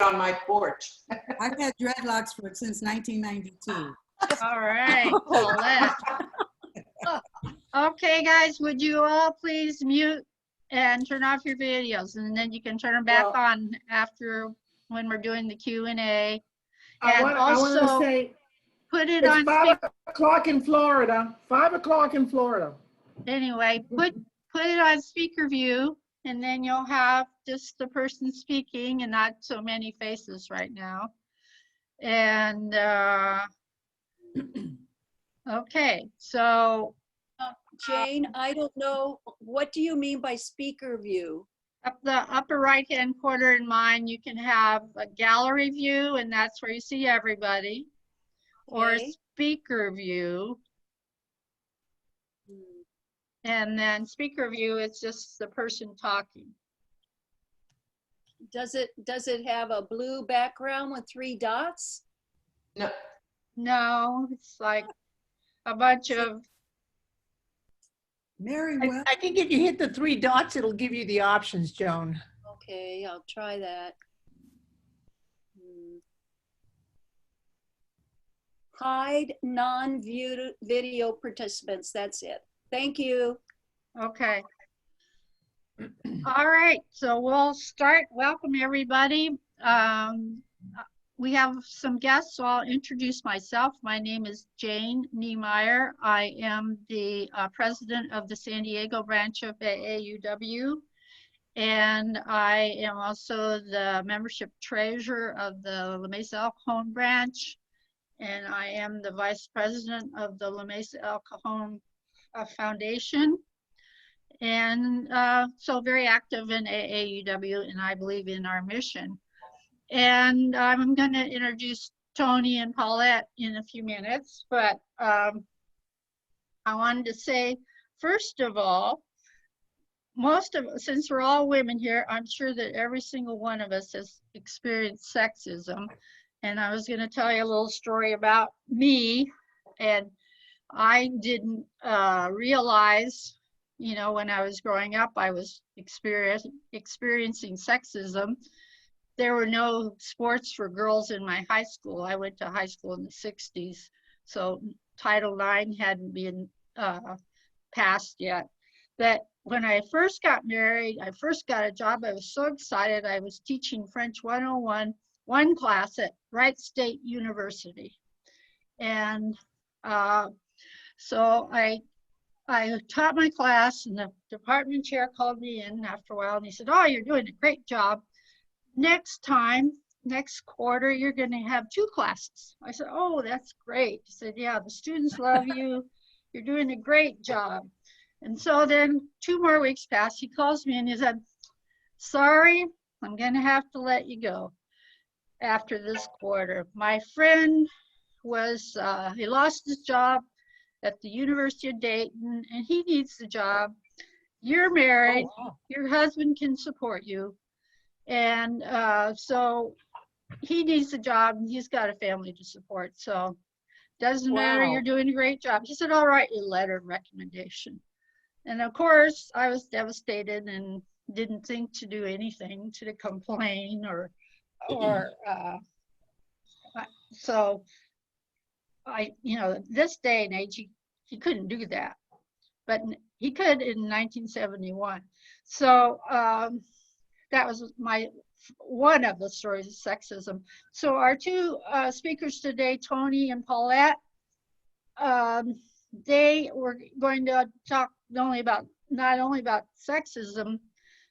on my porch. I've had dreadlocks since 1992. All right, Paulette. Okay, guys, would you all please mute and turn off your videos, and then you can turn them back on after when we're doing the Q&A. I want to say, put it it's on 5 o'clock in Florida. 5 o'clock in Florida. Anyway, put it on speaker view, and then you'll have just the person speaking and not so many faces right now. And okay, so Jane, I don't know, what do you mean by speaker view? up the upper right hand corner in mine, you can have a gallery view, and that's where you see everybody, or a Okay. speaker view. And then speaker view is just the person talking. Does it have a blue background with 3 dots? No, No, it's like a bunch of, Mary, well, I think if you hit the 3 dots, it'll give you the options, Joan. Okay, I'll try that. Hide non-video participants, that's it. Thank you. okay. All right, so we'll start. Welcome, everybody. We have some guests, so I'll introduce myself. My name is Jane Niemeier. I am the president of the San Diego branch of AAUW, and I am also the membership treasurer of the La Mesa El Cajon branch, and I am the vice president of the La Mesa El Cajon Foundation. And so very active in AAUW, and I believe in our mission. And I'm going to introduce Toni and Paulette in a few minutes, but I wanted to say, first of all, since we're all women here, I'm sure that every single one of us has experienced sexism. And I was going to tell you a little story about me, and I didn't realize, you know, when I was growing up, I was experiencing sexism. There were no sports for girls in my high school. I went to high school in the 60s, so Title IX hadn't been passed yet. But when I first got married, I first got a job, I was so excited. I was teaching French 101, one class at Wright State University. And so I taught my class, and the department chair called me in after a while, and he said, "Oh, you're doing a great job. Next quarter, you're going to have 2 classes." I said, "Oh, that's great." He said, "Yeah, the students love you. You're doing a great job." And so then 2 more weeks passed. He calls me and he said, "Sorry, I'm going to have to let you go after this quarter. My friend he lost his job at the University of Dayton, and he needs the job. You're married. Oh, wow. Your husband can support you. And so he needs a job, and he's got a family to support. So doesn't matter, Wow. you're doing a great job." He said, "I'll write you a letter of recommendation." And of course, I was devastated and didn't think to do anything to complain or so this day and age, he couldn't do that, but he could in 1971. So that was one of the stories of sexism. So our 2 speakers today, Toni and Paulette, they were going to talk not only about sexism,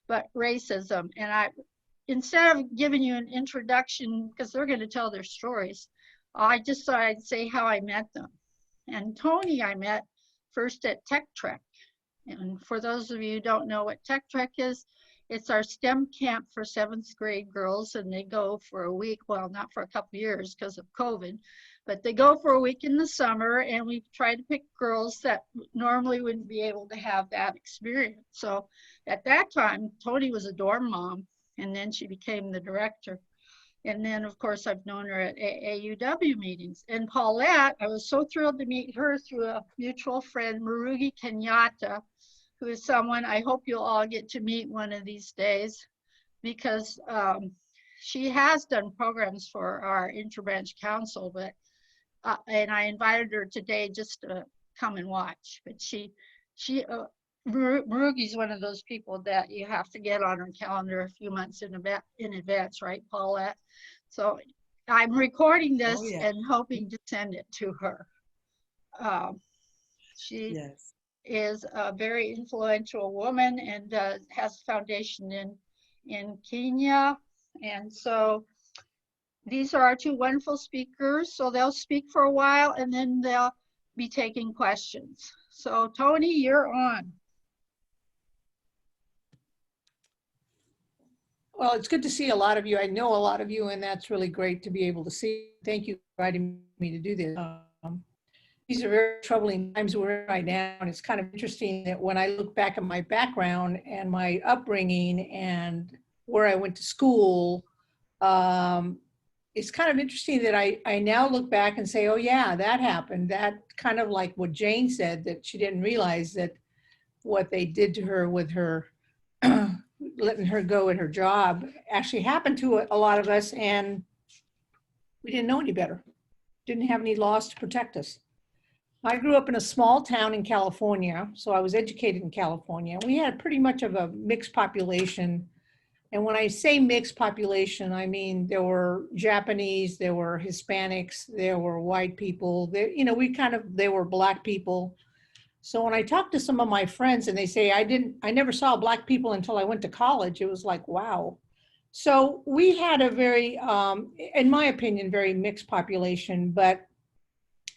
but racism. And instead of giving you an introduction, because they're going to tell their stories, I just thought I'd say how I met them. And Toni I met first at Tech Trek. And for those of you who don't know what Tech Trek is, it's our STEM camp for 7th grade girls, and they go for a week, well, not for a couple years because of COVID, but they go for a week in the summer, and we try to pick girls that normally wouldn't be able to have that experience. So at that time, Toni was a dorm mom, and then she became the director. And then, of course, I've known her at AAUW meetings. And Paulette, I was so thrilled to meet her through a mutual friend, Marugi Kenyatta, who is someone I hope you'll all get to meet one of these days, because she has done programs for our interbranch council, but and I invited her today just to come and watch. But Marugi's one of those people that you have to get on her calendar a few months in advance, right, Paulette? So I'm recording this yeah. and hoping to send it to her. She Yes. is a very influential woman and has a foundation in Kenya. And so these are our two wonderful speakers. So they'll speak for a while and then they'll be taking questions. So Toni, you're on. Well, it's good to see a lot of you. I know a lot of you, and that's really great to be able to see. Thank you for inviting me to do this. These are very troubling times we're in right now, and it's kind of interesting that when I look back at my background and my upbringing and where I went to school, it's kind of interesting that I now look back and say, oh yeah, that happened. That kind of like what Jane said, that she didn't realize that what they did to her with her letting her go at her job actually happened to a lot of us, and we didn't know any better. Didn't have any laws to protect us. I grew up in a small town in California, so I was educated in California. We had pretty much of a mixed population. And when I say mixed population, I mean there were Japanese, there were Hispanics, there were white people, there, you know, they were Black people. So when I talk to some of my friends and they say, I never saw Black people until I went to college, it was like, wow. So we had a very, in my opinion, very mixed population. But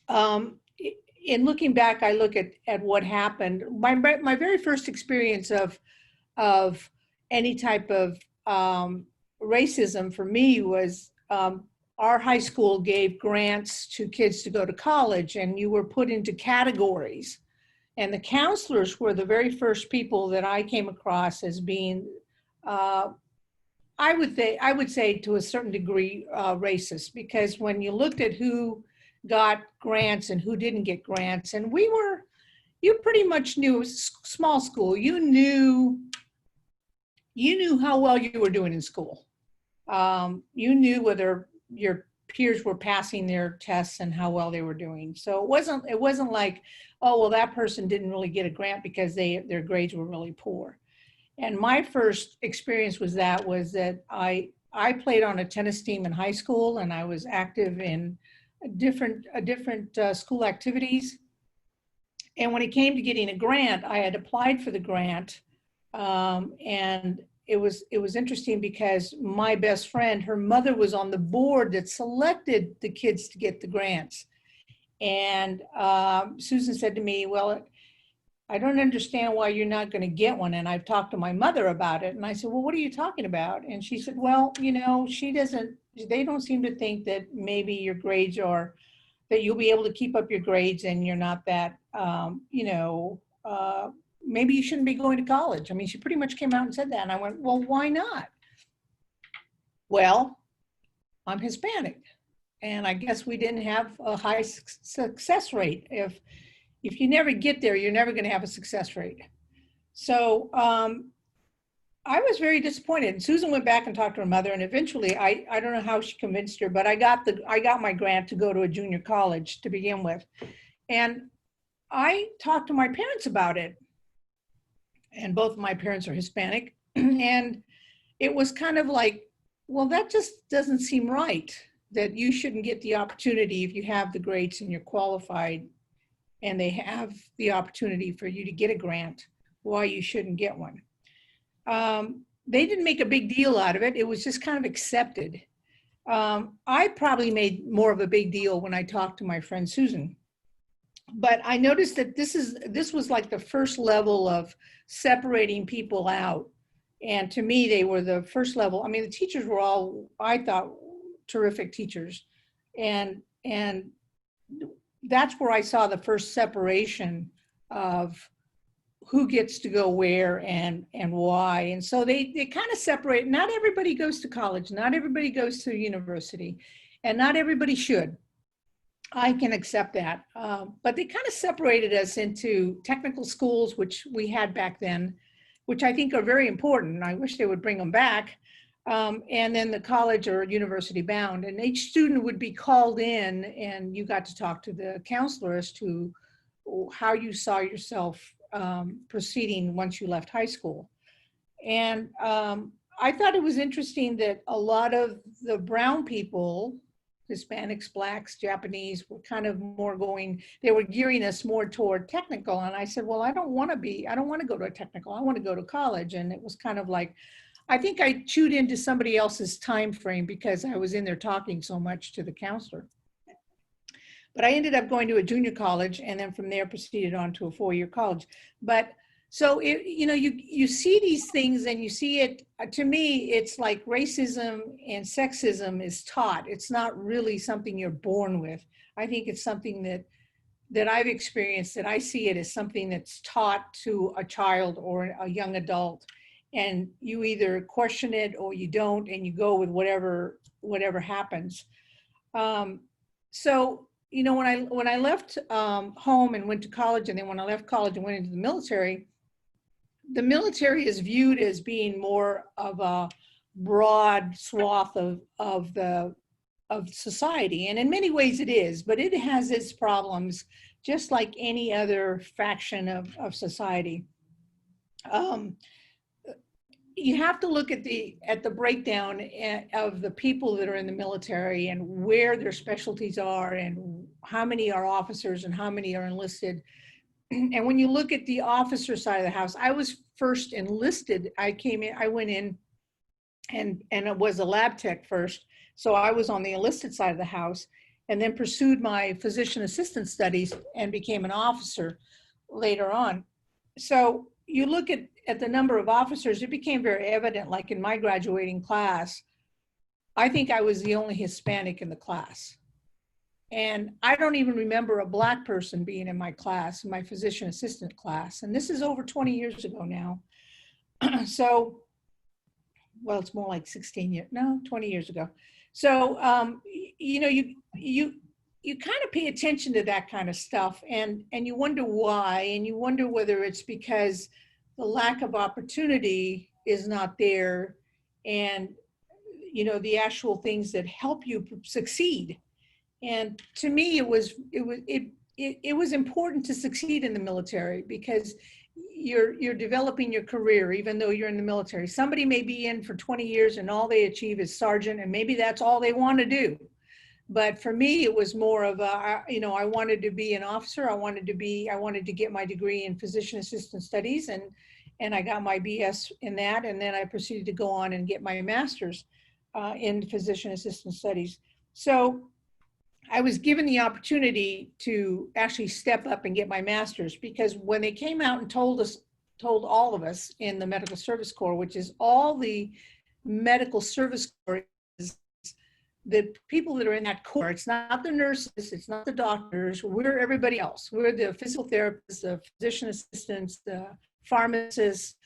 in looking back, I look at what happened. My very first experience of any type of racism for me was our high school gave grants to kids to go to college, and you were put into categories. And the counselors were the very first people that I came across as being, I would say to a certain degree, racist, because when you looked at who got grants and who didn't get grants, and you pretty much knew, small school, you knew how well you were doing in school. You knew whether your peers were passing their tests and how well they were doing. So it wasn't like, oh, well, that person didn't really get a grant because their grades were really poor. And my first experience was that I played on a tennis team in high school, and I was active in different school activities. And when it came to getting a grant, I had applied for the grant, and it was interesting because my best friend, her mother was on the board that selected the kids to get the grants. And Susan said to me, well, I don't understand why you're not going to get one. And I've talked to my mother about it. And I said, well, what are you talking about? And she said, well, you know, they don't seem to think that maybe your grades are, that you'll be able to keep up your grades and you're not that, maybe you shouldn't be going to college. I mean, she pretty much came out and said that. And I went, well, why not? Well, I'm Hispanic. And I guess we didn't have a high success rate. If you never get there, you're never going to have a success rate. So I was very disappointed. And Susan went back and talked to her mother, and eventually, I don't know how she convinced her, but I got my grant to go to a junior college to begin with. And I talked to my parents about it. And both of my parents are Hispanic. And it was kind of like, well, that just doesn't seem right, that you shouldn't get the opportunity if you have the grades and you're qualified and they have the opportunity for you to get a grant, why you shouldn't get one. They didn't make a big deal out of it. It was just kind of accepted. I probably made more of a big deal when I talked to my friend Susan. But I noticed that this was like the first level of separating people out. And to me, they were the first level. I mean, the teachers were all, I thought, terrific teachers. And that's where I saw the first separation of who gets to go where and why. And so they kind of separate. Not everybody goes to college. Not everybody goes to university. And not everybody should. I can accept that. But they kind of separated us into technical schools, which we had back then, which I think are very important. I wish they would bring them back. and then the college or university bound. And each student would be called in, and you got to talk to the counselor as to how you saw yourself proceeding once you left high school. And I thought it was interesting that a lot of the brown people, Hispanics, Blacks, Japanese, were kind of more going, they were gearing us more toward technical. And I said, well, I don't want to go to a technical, I want to go to college. And it was kind of like, I think I chewed into somebody else's time frame because I was in there talking so much to the counselor. But I ended up going to a junior college, and then from there proceeded on to a 4-year college. But so, you see these things and you see it, to me, it's like racism and sexism is taught. It's not really something you're born with. I think it's something that I've experienced, that I see it as something that's taught to a child or a young adult. And you either question it or you don't, and you go with whatever happens. So, when I left home and went to college, and then when I left college and went into the military is viewed as being more of a broad swath of society. And in many ways it is, but it has its problems just like any other faction of society. You have to look at the breakdown of the people that are in the military and where their specialties are and how many are officers and how many are enlisted. And when you look at the officer side of the house, I was first enlisted. I went in and it was a lab tech first. So I was on the enlisted side of the house, and then pursued my physician assistant studies and became an officer later on. So you look at the number of officers, it became very evident, like in my graduating class, I think I was the only Hispanic in the class. And I don't even remember a Black person being in my class, in my physician assistant class. And this is over 20 years ago now. So, well, it's more like 20 years ago. So, you kind of pay attention to that kind of stuff, and you wonder why, and you wonder whether it's because the lack of opportunity is not there, and the actual things that help you succeed. And to me, it was important to succeed in the military, because you're developing your career even though you're in the military. Somebody may be in for 20 years and all they achieve is sergeant, and maybe that's all they want to do. But for me, it was more of I wanted to be an officer. I wanted to get my degree in physician assistant studies, and I got my BS in that, and then I proceeded to go on and get my master's in physician assistant studies. So I was given the opportunity to actually step up and get my master's, because when they came out and told all of us in the Medical Service Corps, which is all the medical service corps, the people that are in that corps, it's not the nurses, it's not the doctors, we're everybody else. We're the physical therapists, the physician assistants, the pharmacists,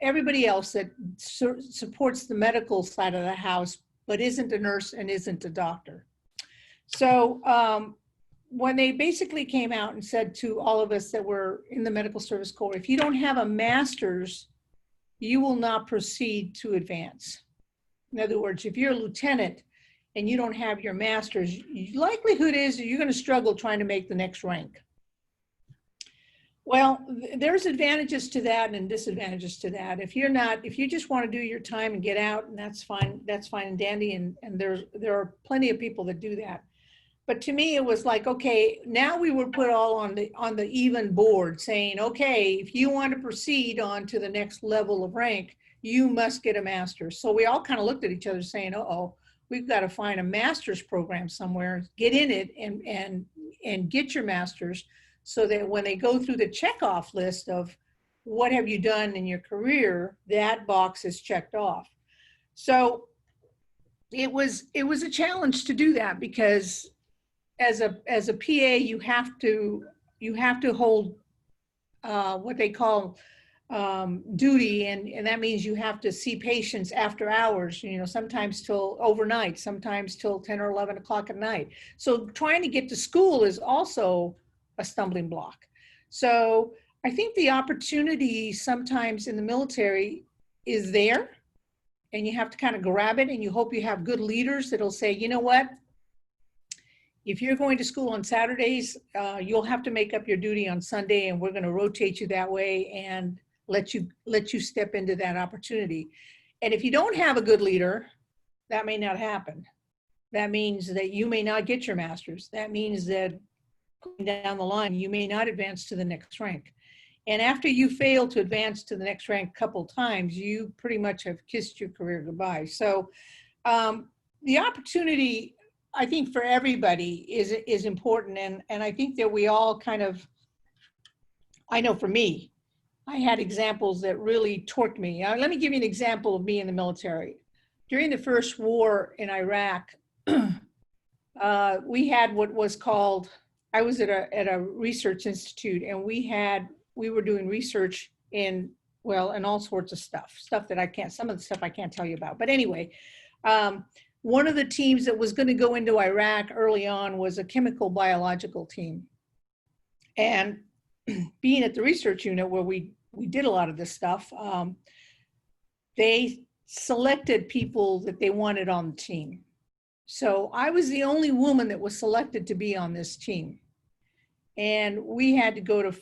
everybody else that supports the medical side of the house, but isn't a nurse and isn't a doctor. So when they basically came out and said to all of us that were in the Medical Service Corps, if you don't have a master's, you will not proceed to advance. In other words, if you're a lieutenant and you don't have your master's, likelihood is you're going to struggle trying to make the next rank. Well, there's advantages to that and disadvantages to that. If you just want to do your time and get out, and that's fine and dandy, and there are plenty of people that do that. But to me, it was like, okay, now we were put all on the even board, saying, okay, if you want to proceed on to the next level of rank, you must get a master's. So we all kind of looked at each other saying, uh-oh, we've got to find a master's program somewhere, get in it and get your master's, so that when they go through the checkoff list of what have you done in your career, that box is checked off. So it was a challenge to do that, because as a PA, you have to hold what they call duty, and that means you have to see patients after hours, sometimes till overnight, sometimes till 10 or 11 o'clock at night. So trying to get to school is also a stumbling block. So I think the opportunity sometimes in the military is there, and you have to kind of grab it, and you hope you have good leaders that'll say, you know what? If you're going to school on Saturdays, you'll have to make up your duty on Sunday, and we're going to rotate you that way and let you step into that opportunity. And if you don't have a good leader, that may not happen. That means that you may not get your master's. That means that going down the line, you may not advance to the next rank. And after you fail to advance to the next rank a couple times, you pretty much have kissed your career goodbye. So the opportunity, I think, for everybody is important. And I think that we all kind of, I know for me, I had examples that really torqued me. Let me give you an example of me in the military. During the first war in Iraq, we had what was called, I was at a research institute, and we were doing research in all sorts of stuff that some of the stuff I can't tell you about. But anyway, one of the teams that was going to go into Iraq early on was a chemical biological team. And being at the research unit where we did a lot of this stuff, they selected people that they wanted on the team. So I was the only woman that was selected to be on this team. And we had to go to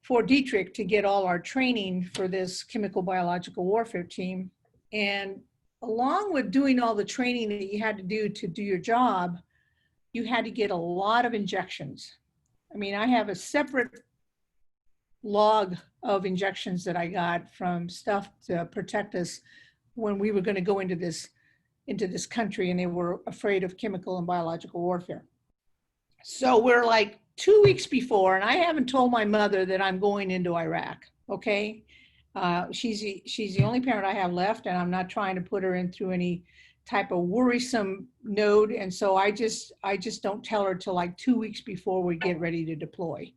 Fort Detrick to get all our training for this chemical biological warfare team. And along with doing all the training that you had to do your job, you had to get a lot of injections. I mean, I have a separate log of injections that I got from stuff to protect us when we were going to go into this country, and they were afraid of chemical and biological warfare. So we're like 2 weeks before, and I haven't told my mother that I'm going into Iraq, okay? She's the only parent I have left, and I'm not trying to put her in through any type of worrisome node, and so I just don't tell her till like 2 weeks before we get ready to deploy.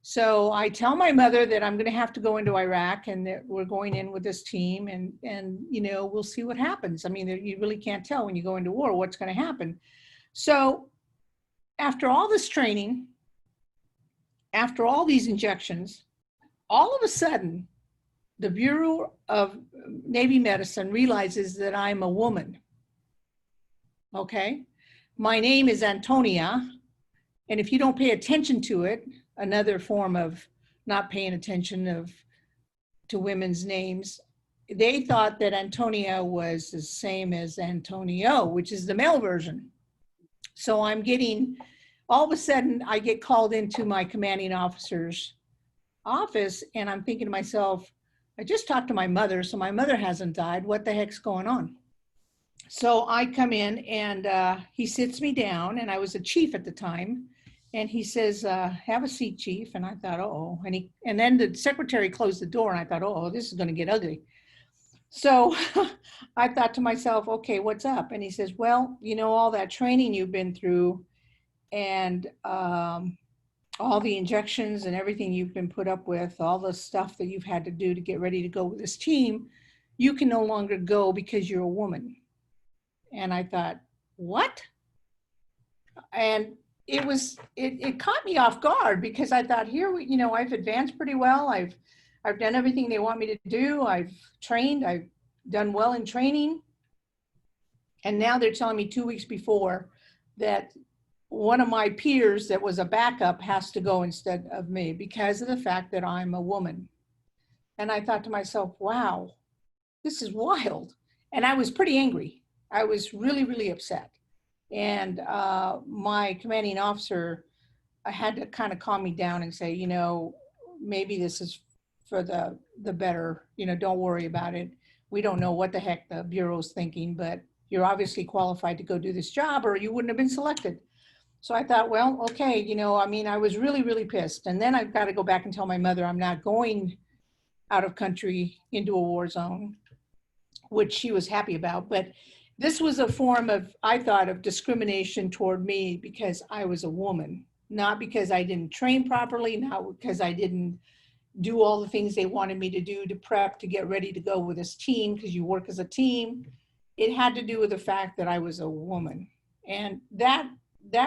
So I tell my mother that I'm going to have to go into Iraq, and that we're going in with this team, and you know, we'll see what happens. I mean, you really can't tell when you go into war what's going to happen. So after all this training, after all these injections, all of a sudden, the Bureau of Navy Medicine realizes that I'm a woman. Okay? My name is Antonia, and if you don't pay attention to it, another form of not paying attention to women's names, they thought that Antonia was the same as Antonio, which is the male version. So I'm getting, all of a sudden, I get called into my commanding officer's office, and I'm thinking to myself, I just talked to my mother, so my mother hasn't died. What the heck's going on? So I come in, and he sits me down, and I was a chief at the time. And he says, have a seat, chief. And I thought, uh-oh. And then the secretary closed the door, and I thought, oh, this is going to get ugly. So I thought to myself, okay, what's up? And he says, well, you know, all that training you've been through, and all the injections and everything you've been put up with, all the stuff that you've had to do to get ready to go with this team, you can no longer go because you're a woman. And I thought, what? And it caught me off guard, because I thought, you know, I've advanced pretty well. I've done everything they want me to do. I've trained. I've done well in training. And now they're telling me 2 weeks before that one of my peers that was a backup has to go instead of me because of the fact that I'm a woman. And I thought to myself, wow, this is wild. And I was pretty angry. I was really, really upset. And my commanding officer had to kind of calm me down and say, you know, maybe this is for the better, you know, don't worry about it. We don't know what the heck the Bureau's thinking, but you're obviously qualified to go do this job, or you wouldn't have been selected. So I thought, well, okay, you know, I mean, I was really, really pissed. And then I've got to go back and tell my mother I'm not going out of country into a war zone, which she was happy about. But this was a form of, I thought, of discrimination toward me because I was a woman, not because I didn't train properly, not because I didn't do all the things they wanted me to do to prep to get ready to go with this team, because you work as a team. It had to do with the fact that I was a woman. And that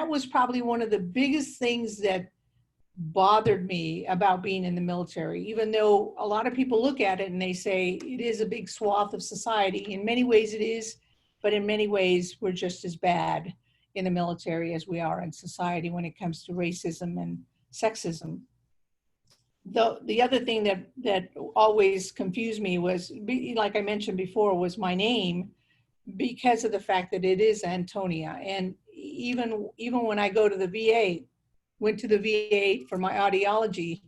was probably one of the biggest things that bothered me about being in the military, even though a lot of people look at it and they say it is a big swath of society. In many ways it is, but in many ways we're just as bad in the military as we are in society when it comes to racism and sexism. The other thing that always confused me was, like I mentioned before, was my name, because of the fact that it is Antonia. And even when I go to the VA, went to the VA for my audiology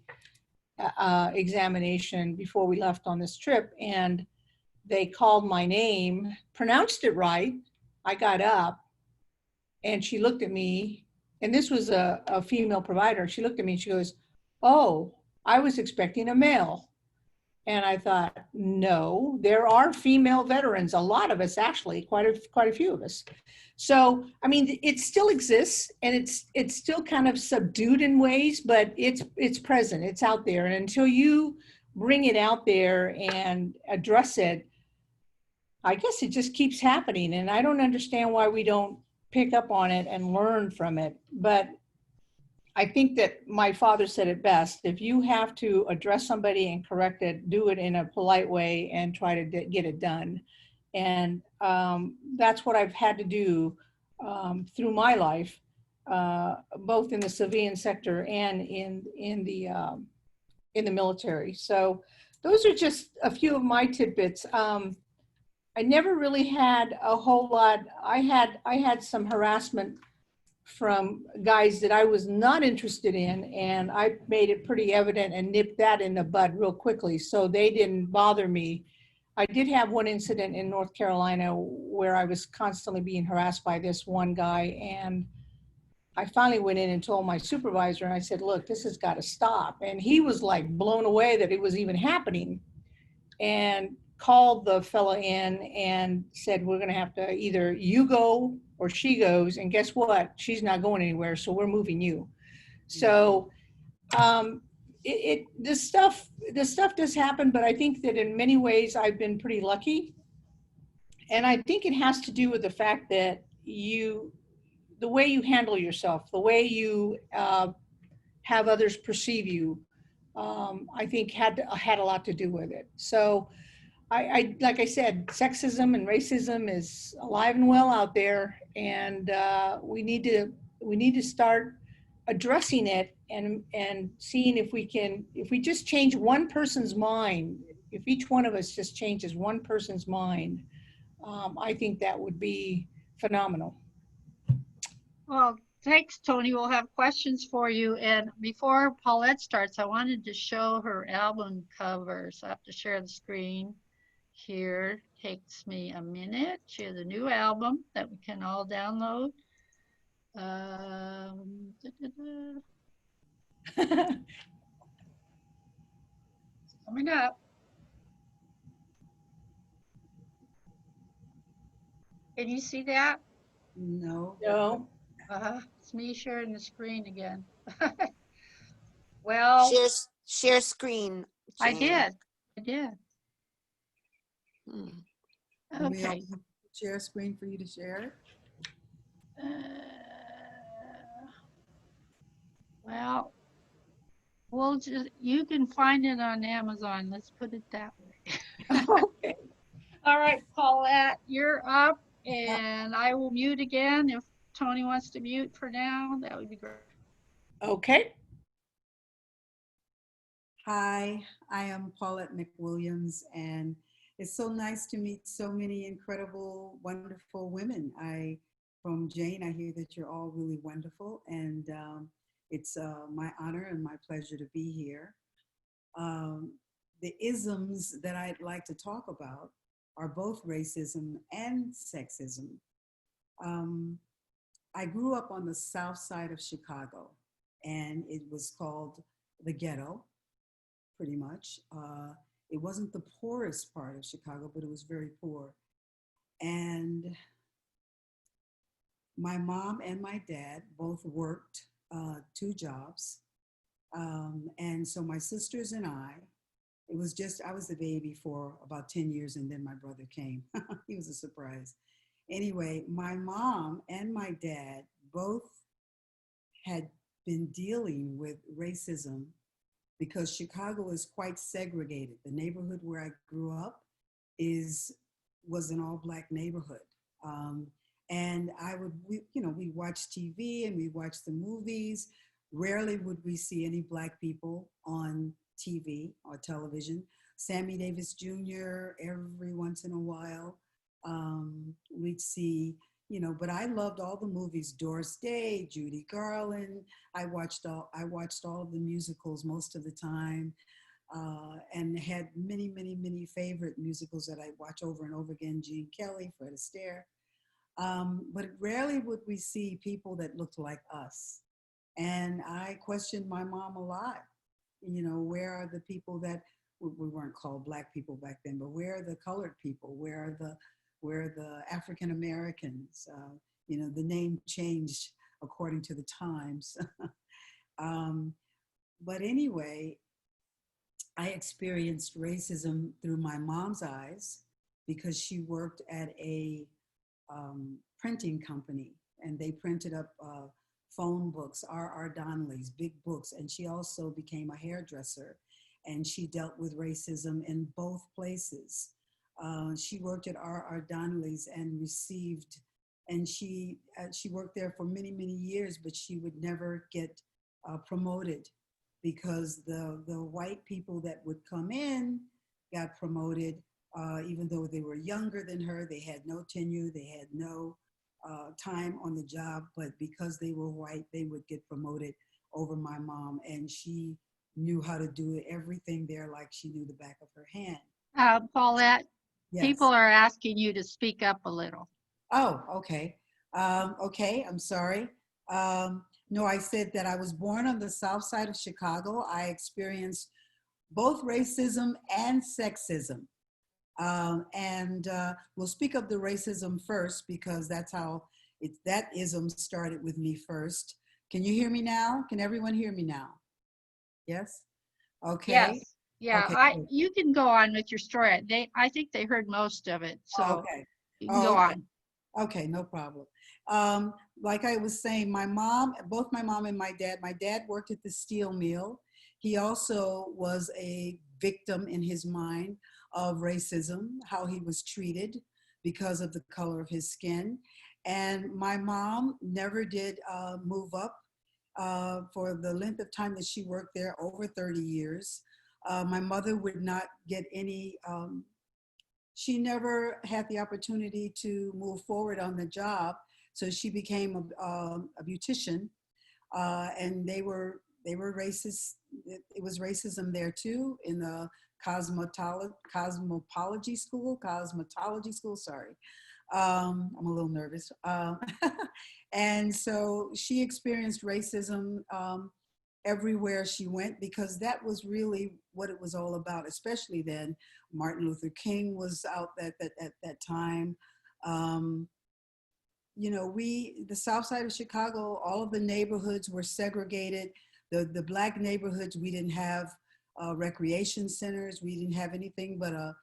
examination before we left on this trip, and they called my name, pronounced it right. I got up and she looked at me, and this was a female provider. She looked at me and she goes, "Oh, I was expecting a male." And I thought, no, there are female veterans, a lot of us actually, quite a few of us. So, I mean, it still exists, and it's still kind of subdued in ways, but it's present, it's out there. And until you bring it out there and address it, I guess it just keeps happening. And I don't understand why we don't pick up on it and learn from it. But I think that my father said it best: if you have to address somebody and correct it, do it in a polite way and try to get it done. And that's what I've had to do through my life, both in the civilian sector and in the military. So those are just a few of my tidbits. I never really had a whole lot. I had some harassment from guys that I was not interested in, and I made it pretty evident and nipped that in the bud real quickly, so they didn't bother me. I did have one incident in North Carolina where I was constantly being harassed by this one guy, and I finally went in and told my supervisor, and I said, "Look, this has got to stop." And he was like blown away that it was even happening, and called the fella in and said, "We're going to have to, either you go or she goes, and guess what? She's not going anywhere, so we're moving you." So this stuff does happen, but I think that in many ways I've been pretty lucky. And I think it has to do with the fact that the way you handle yourself, the way you have others perceive you, I think had a lot to do with it. So I like I said, sexism and racism is alive and well out there, and we need to start addressing it and seeing if we just change one person's mind, if each one of us just changes one person's mind, I think that would be phenomenal. Well, thanks, Toni. We'll have questions for you. And before Paulette starts, I wanted to show her album cover. So I have to share the screen here. Takes me a minute. She has a new album that we can all download. Coming up. Can you see that? No. No. It's me sharing the screen again. Well, Share screen. I Jane. did. Hmm. We all Okay. share a screen for you to share. Well, you can find it on Amazon. Let's put it that way. Okay. All right, Paulette, you're up, and I will mute again. If Toni wants to mute for now, that would be great. Okay. Hi, I am Paulette McWilliams, and it's so nice to meet so many incredible, wonderful women. From Jane, I hear that you're all really wonderful, and it's my honor and my pleasure to be here. The isms that I'd like to talk about are both racism and sexism. I grew up on the south side of Chicago, and it was called the ghetto, pretty much. It wasn't the poorest part of Chicago, but it was very poor. And my mom and my dad both worked 2 jobs. And so my sisters and I was the baby for about 10 years, and then my brother came. He was a surprise. Anyway, my mom and my dad both had been dealing with racism because Chicago is quite segregated. The neighborhood where I grew up was an all Black neighborhood. And we watch TV and we watch the movies. Rarely would we see any Black people on TV or television. Sammy Davis Jr. every once in a while. We'd see, but I loved all the movies, Doris Day, Judy Garland. I watched all of the musicals most of the time, and had many, many, many favorite musicals that I watch over and over again, Gene Kelly, Fred Astaire. But rarely would we see people that looked like us. And I questioned my mom a lot, where are the people that, we weren't called Black people back then, but where are the colored people? Where are the African Americans? The name changed according to the times. But anyway, I experienced racism through my mom's eyes because she worked at a printing company, and they printed up phone books, R.R. Donnelly's big books, and she also became a hairdresser, and she dealt with racism in both places. She worked at R.R. Donnelly's and she worked there for many, many years, but she would never get promoted because the white people that would come in got promoted, even though they were younger than her. They had no tenure, they had no time on the job, but because they were white, they would get promoted over my mom, and she knew how to do everything there like she knew the back of her hand. Paulette, Yes. people are asking you to speak up a little. Oh, okay. Okay, I'm sorry. No, I said that I was born on the south side of Chicago. I experienced both racism and sexism. We'll speak of the racism first because that's how that ism started with me first. Can you hear me now? Can everyone hear me now? Yes? Okay. Yes. Yeah, Okay. you can go on with your story. I think they heard most of it, so Okay. you can go Okay. on. Okay, no problem. Like I was saying, both my mom and my dad worked at the steel mill. He also was a victim in his mind of racism, how he was treated because of the color of his skin. And my mom never did move up for the length of time that she worked there, over 30 years. My mother would not get any, she never had the opportunity to move forward on the job. So she became a beautician, and they were racist. It was racism there too in the cosmetology school, sorry. I'm a little nervous. And so she experienced racism everywhere she went, because that was really what it was all about, especially then. Martin Luther King was out at that time. The south side of Chicago, all of the neighborhoods were segregated. The Black neighborhoods, we didn't have recreation centers. We didn't have anything but a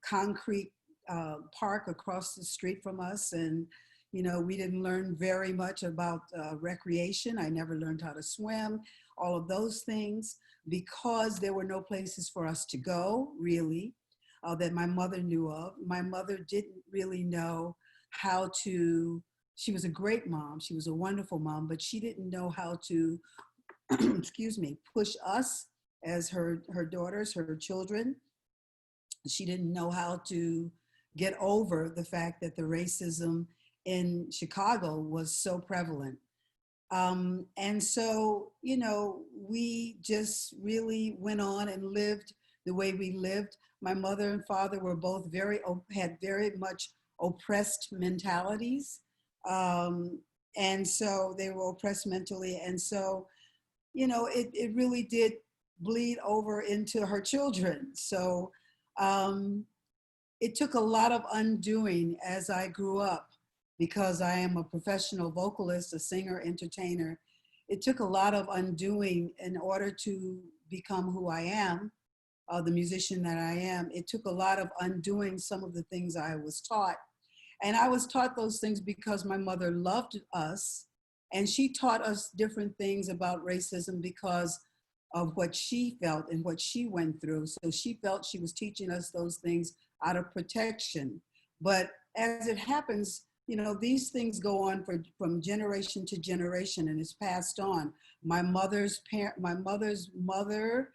concrete park across the street from us. And we didn't learn very much about recreation. I never learned how to swim, all of those things, because there were no places for us to go, really, that my mother knew of. My mother didn't really know how to, she was a great mom, she was a wonderful mom, but she didn't know how to, excuse me, push us as her daughters, her children. She didn't know how to get over the fact that the racism in Chicago was so prevalent. And so, we just really went on and lived the way we lived. My mother and father were both had very much oppressed mentalities. And so they were oppressed mentally. And so, it really did bleed over into her children. So it took a lot of undoing as I grew up, because I am a professional vocalist, a singer, entertainer. It took a lot of undoing in order to become who I am, the musician that I am. It took a lot of undoing some of the things I was taught. And I was taught those things because my mother loved us And she taught us different things about racism because of what she felt and what she went through. So she felt she was teaching us those things out of protection. But as it happens, you know, these things go on from generation to generation, and it's passed on. My mother's mother,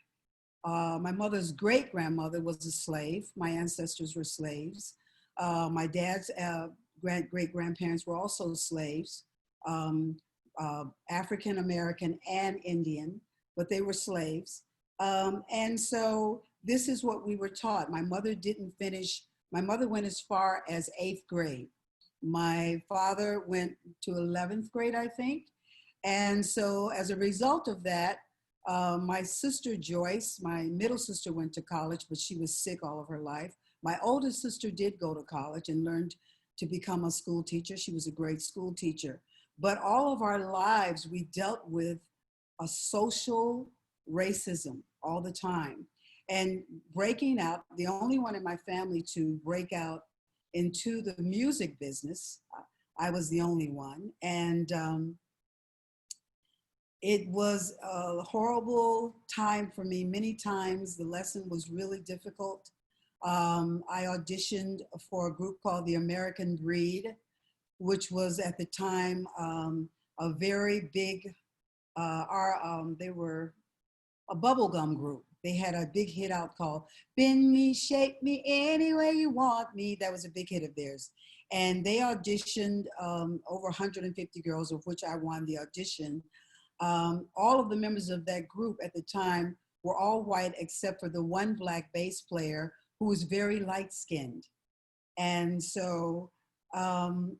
my mother's great grandmother was a slave. My ancestors were slaves. My dad's great grandparents were also slaves, African American and Indian, but they were slaves. And so this is what we were taught. My mother didn't finish, my mother went as far as 8th grade. My father went to 11th grade, I think. And so as a result of that, my sister Joyce, my middle sister, went to college, but she was sick all of her life. My oldest sister did go to college and learned to become a school teacher. She was a great school teacher. But all of our lives, we dealt with a social racism all the time. And breaking out, the only one in my family to break out into the music business, I was the only one. And it was a horrible time for me. Many times the lesson was really difficult. I auditioned for a group called the American Breed, which was at the time a very big, they were a bubblegum group. They had a big hit out called Bend Me, Shape Me, Any Way You Want Me. That was a big hit of theirs. And they auditioned over 150 girls, of which I won the audition. All of the members of that group at the time were all white except for the one black bass player who was very light-skinned. And so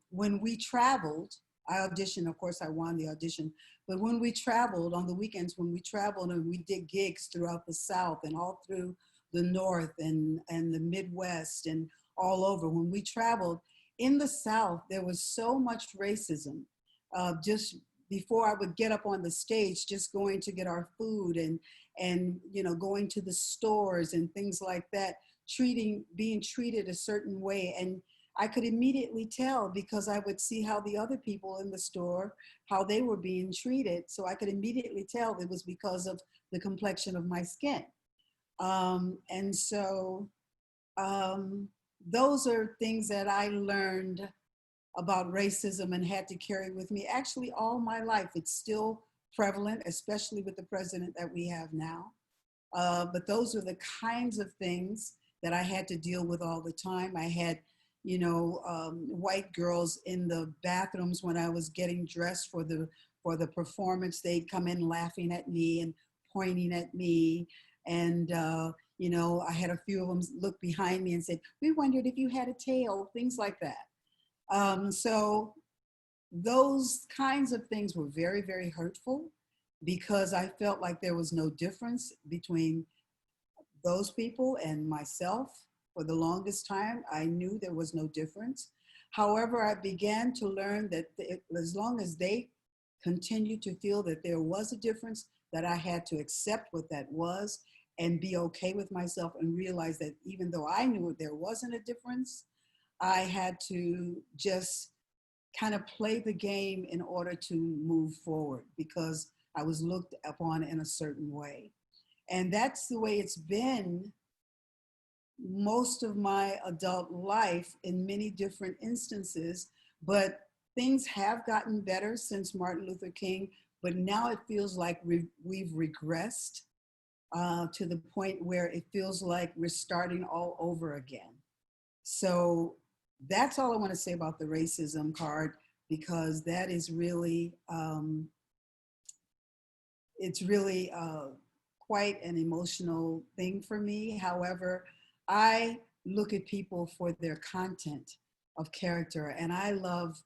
when we traveled, I auditioned, of course I won the audition, but when we traveled on the weekends, when we traveled and we did gigs throughout the South and all through the North and the Midwest and all over, when we traveled in the South, there was so much racism. Just before I would get up on the stage, just going to get our food and you know, going to the stores and things like that, being treated a certain way. And I could immediately tell because I would see how the other people in the store, how they were being treated. So I could immediately tell it was because of the complexion of my skin. And so those are things that I learned about racism and had to carry with me actually all my life. It's still prevalent, especially with the president that we have now. But those are the kinds of things that I had to deal with all the time. I had, you know, white girls in the bathrooms when I was getting dressed for the performance. They'd come in laughing at me and pointing at me. And, you know, I had a few of them look behind me and said, "We wondered if you had a tail," things like that. So those kinds of things were very, very hurtful because I felt like there was no difference between those people and myself. For the longest time, I knew there was no difference. However, I began to learn that as long as they continued to feel that there was a difference, that I had to accept what that was and be okay with myself and realize that even though I knew there wasn't a difference, I had to just kind of play the game in order to move forward because I was looked upon in a certain way. And that's the way it's been most of my adult life in many different instances, but things have gotten better since Martin Luther King, but now it feels like we've regressed to the point where it feels like we're starting all over again. So that's all I want to say about the racism card, because that is really, it's really quite an emotional thing for me. However, I look at people for their content of character, and I love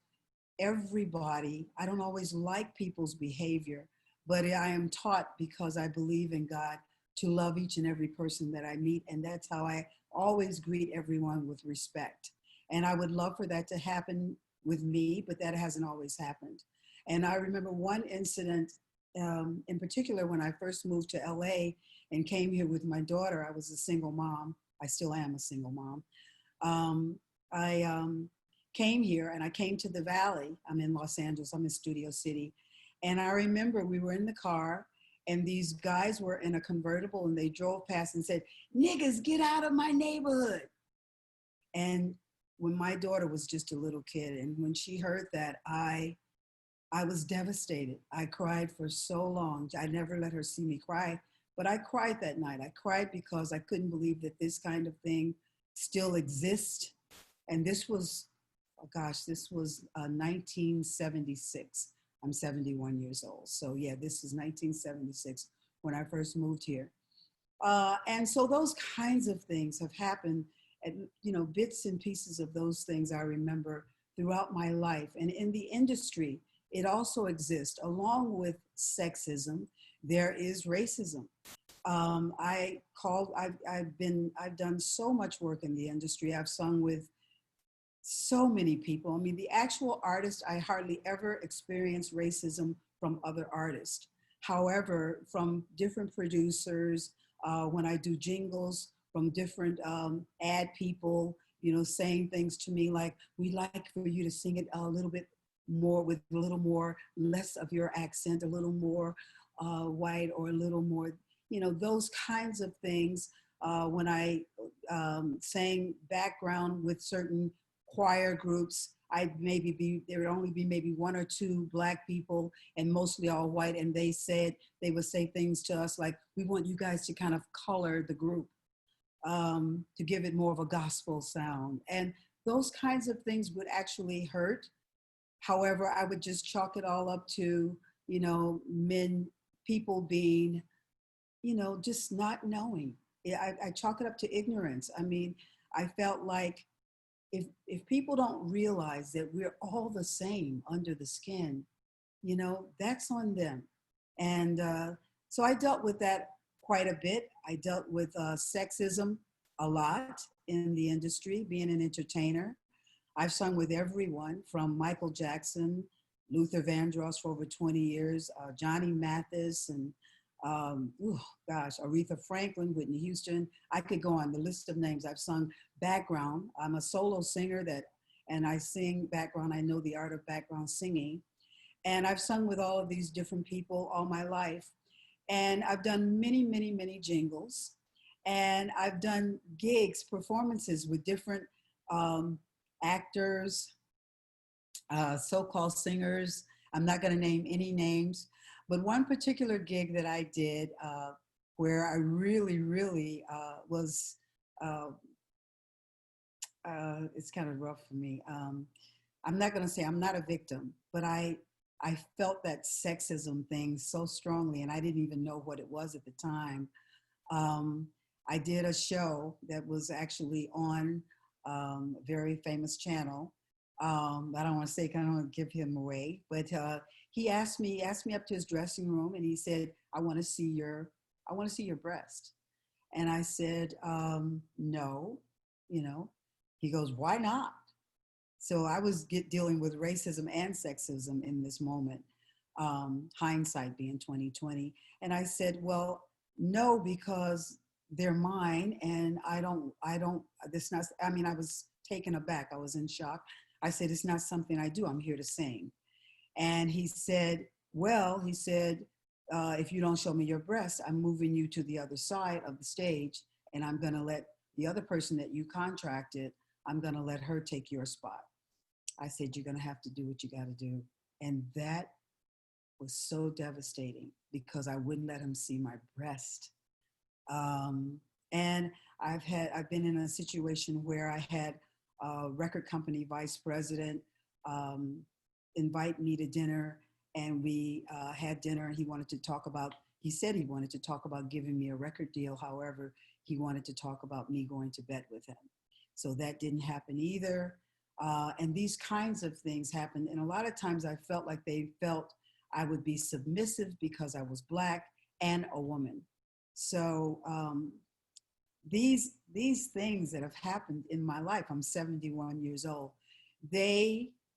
everybody. I don't always like people's behavior, but I am taught, because I believe in God, to love each and every person that I meet. And that's how I always greet everyone with respect. And I would love for that to happen with me, but that hasn't always happened. And I remember one incident in particular when I first moved to LA and came here with my daughter. I was a single mom. I still am a single mom. I came here and I came to the Valley. I'm in Los Angeles, I'm in Studio City. And I remember we were in the car and these guys were in a convertible and they drove past and said, "Niggas, get out of my neighborhood." And when my daughter was just a little kid, and when she heard that, I was devastated. I cried for so long. I never let her see me cry, but I cried that night. I cried because I couldn't believe that this kind of thing still exists. And this was, oh gosh, this was 1976. I'm 71 years old. So yeah, this is 1976 when I first moved here. And so those kinds of things have happened, and bits and pieces of those things I remember throughout my life. And in the industry, it also exists. Along with sexism, there is racism. I've done so much work in the industry. I've sung with so many people. I mean, the actual artist, I hardly ever experience racism from other artists. However, from different producers, when I do jingles, from different ad people, saying things to me like, "We'd like for you to sing it a little bit more with a little more, less of your accent, a little more white, or a little more," those kinds of things. When I sang background with certain choir groups, there would only be maybe one or two Black people and mostly all white. And they would say things to us like, "We want you guys to kind of color the group to give it more of a gospel sound." And those kinds of things would actually hurt. However, I would just chalk it all up to, people being, just not knowing. I chalk it up to ignorance. I mean, I felt like if people don't realize that we're all the same under the skin, that's on them. And so I dealt with that quite a bit. I dealt with sexism a lot in the industry, being an entertainer. I've sung with everyone from Michael Jackson, Luther Vandross for over 20 years, Johnny Mathis, and Aretha Franklin, Whitney Houston. I could go on the list of names. I've sung background. I'm a solo singer and I sing background. I know the art of background singing. And I've sung with all of these different people all my life. And I've done many, many, many jingles. And I've done gigs, performances with different actors, so-called singers. I'm not gonna name any names, but one particular gig that I did where I really, really was, it's kind of rough for me. I'm not gonna say I'm not a victim, but I felt that sexism thing so strongly, and I didn't even know what it was at the time. I did a show that was actually on a very famous channel. I don't want to say, I don't want to give him away, but he asked me up to his dressing room, and he said, I want to see your breast. And I said, no, He goes, "Why not?" So I was dealing with racism and sexism in this moment, hindsight being 2020. And I said, well, no, because they're mine, and I was taken aback. I was in shock. I said, it's not something I do. I'm here to sing. And he said, if you don't show me your breast, I'm moving you to the other side of the stage, and I'm gonna let the other person that you contracted, I'm gonna let her take your spot. I said, you're gonna have to do what you gotta do. And that was so devastating because I wouldn't let him see my breast. And I've been in a situation where I had a record company vice president invite me to dinner, and we had dinner, and he said he wanted to talk about giving me a record deal. However, he wanted to talk about me going to bed with him. So that didn't happen either. And these kinds of things happened. And a lot of times I felt like they felt I would be submissive because I was Black and a woman. So these things that have happened in my life, I'm 71 years old,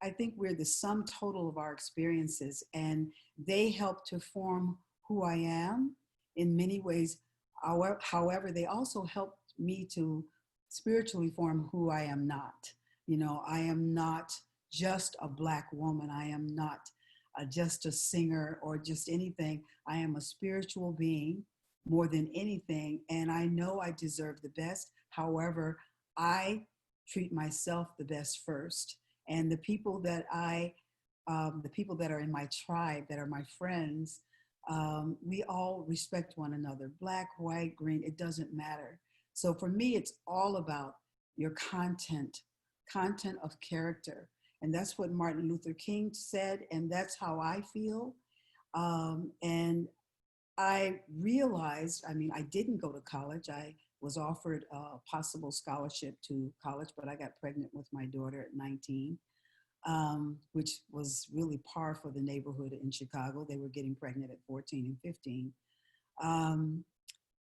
I think we're the sum total of our experiences, and they help to form who I am in many ways. However, they also helped me to spiritually form who I am not. I am not just a Black woman. I am not just a singer or just anything. I am a spiritual being more than anything. And I know I deserve the best. However, I treat myself the best first. And the people that are in my tribe, that are my friends, we all respect one another. Black, white, green, it doesn't matter. So for me, it's all about your content of character. And that's what Martin Luther King said, and that's how I feel. And I realized, I didn't go to college. I was offered a possible scholarship to college, but I got pregnant with my daughter at 19, which was really par for the neighborhood in Chicago. They were getting pregnant at 14 and 15.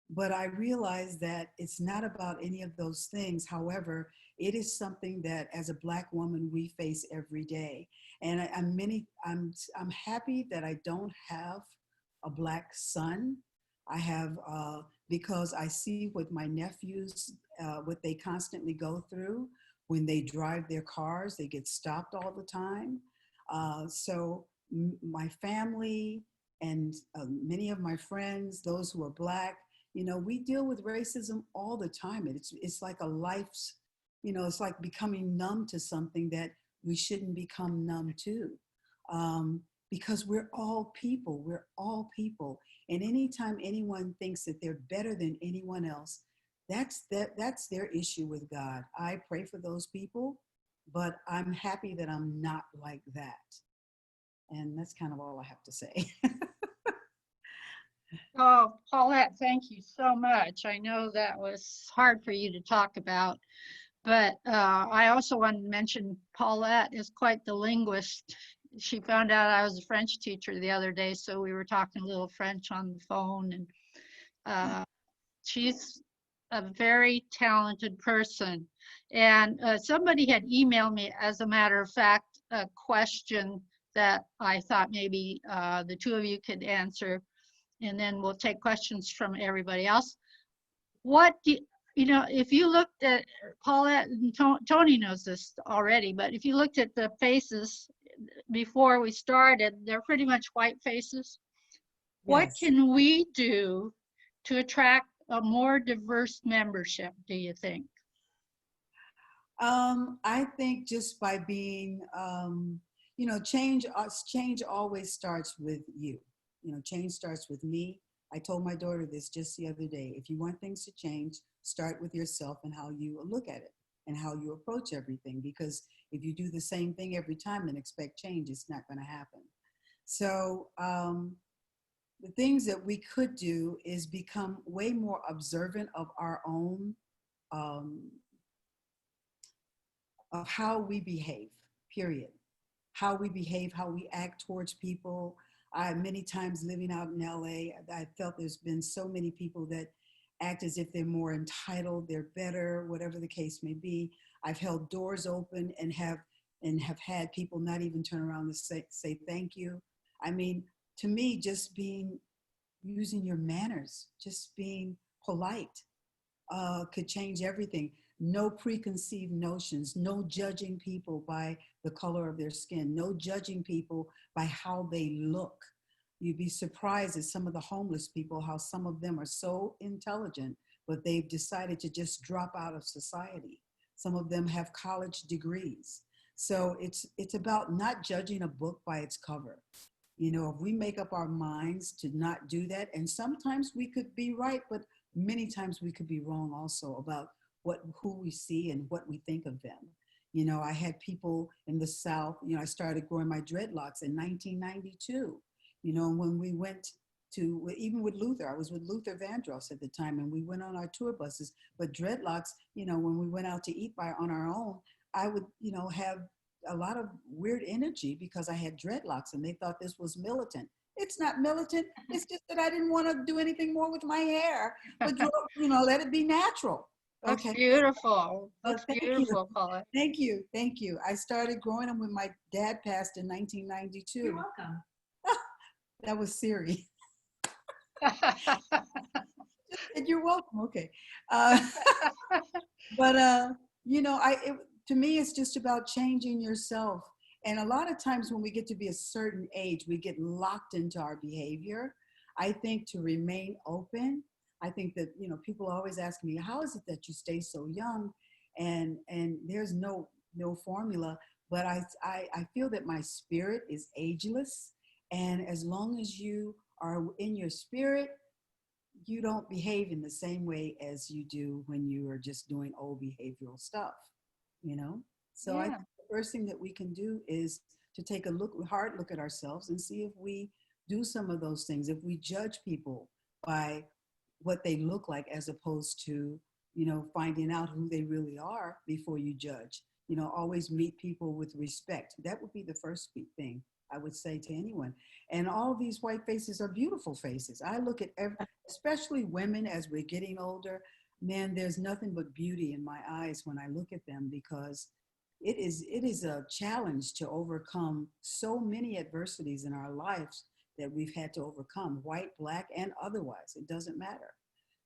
But I realized that it's not about any of those things. However, it is something that as a Black woman, we face every day. And I'm happy that I don't have a Black son. I have, because I see what my nephews, what they constantly go through when they drive their cars, they get stopped all the time. So my family and many of my friends, those who are Black, we deal with racism all the time. It's like a life's, it's like becoming numb to something that we shouldn't become numb to. Because we're all people. And anytime anyone thinks that they're better than anyone else, that's their issue with God. I pray for those people, but I'm happy that I'm not like that. And that's kind of all I have to say. Oh, Paulette, thank you so much. I know that was hard for you to talk about, but I also wanted to mention Paulette is quite the linguist. She found out I was a French teacher the other day, so we were talking a little French on the phone, and she's a very talented person. And somebody had emailed me, as a matter of fact, a question that I thought maybe the two of you could answer, and then we'll take questions from everybody else. What do if you looked at Paulette, and Toni knows this already, but if you looked at the faces before we started, they're pretty much white faces. What Yes. can we do to attract a more diverse membership, do you think? I think just by being, change always starts with you. Change starts with me. I told my daughter this just the other day. If you want things to change, start with yourself and how you look at it and how you approach everything. Because if you do the same thing every time and expect change, it's not going to happen. So the things that we could do is become way more observant of our own, of how we behave, period. How we behave, how we act towards people. Many times living out in LA, I felt there's been so many people that act as if they're more entitled, they're better, whatever the case may be. I've held doors open and have had people not even turn around and say thank you. To me, just using your manners, just being polite could change everything. No preconceived notions, no judging people by the color of their skin, no judging people by how they look. You'd be surprised at some of the homeless people, how some of them are so intelligent, but they've decided to just drop out of society. Some of them have college degrees. So it's about not judging a book by its cover. If we make up our minds to not do that, and sometimes we could be right, but many times we could be wrong also about who we see and what we think of them. I had people in the South, I started growing my dreadlocks in 1992. When we went to, even with Luther, I was with Luther Vandross at the time, and we went on our tour buses. But dreadlocks, when we went out to eat on our own, I would, have a lot of weird energy because I had dreadlocks, and they thought this was militant. It's not militant. It's just that I didn't want to do anything more with my hair, but let it be natural. That's Okay. beautiful. That's Thank beautiful, Paulette. Thank you. I started growing them when my dad passed in 1992. You're welcome. That was Siri. You're welcome. Okay. But to me, it's just about changing yourself. And a lot of times when we get to be a certain age, we get locked into our behavior. I think to remain open, I think that, you know, people always ask me, how is it that you stay so young? And there's no formula, but I feel that my spirit is ageless. And as long as you are in your spirit, you don't behave in the same way as you do when you are just doing old behavioral stuff, you know? So I Yeah. think the first thing that we can do is to take a hard look at ourselves and see if we do some of those things, if we judge people by what they look like as opposed to, you know, finding out who they really are before you judge. You know, always meet people with respect. That would be the first thing I would say to anyone. And all of these white faces are beautiful faces. I look at especially women as we're getting older, man, there's nothing but beauty in my eyes when I look at them, because it is a challenge to overcome so many adversities in our lives that we've had to overcome, white, black, and otherwise. It doesn't matter.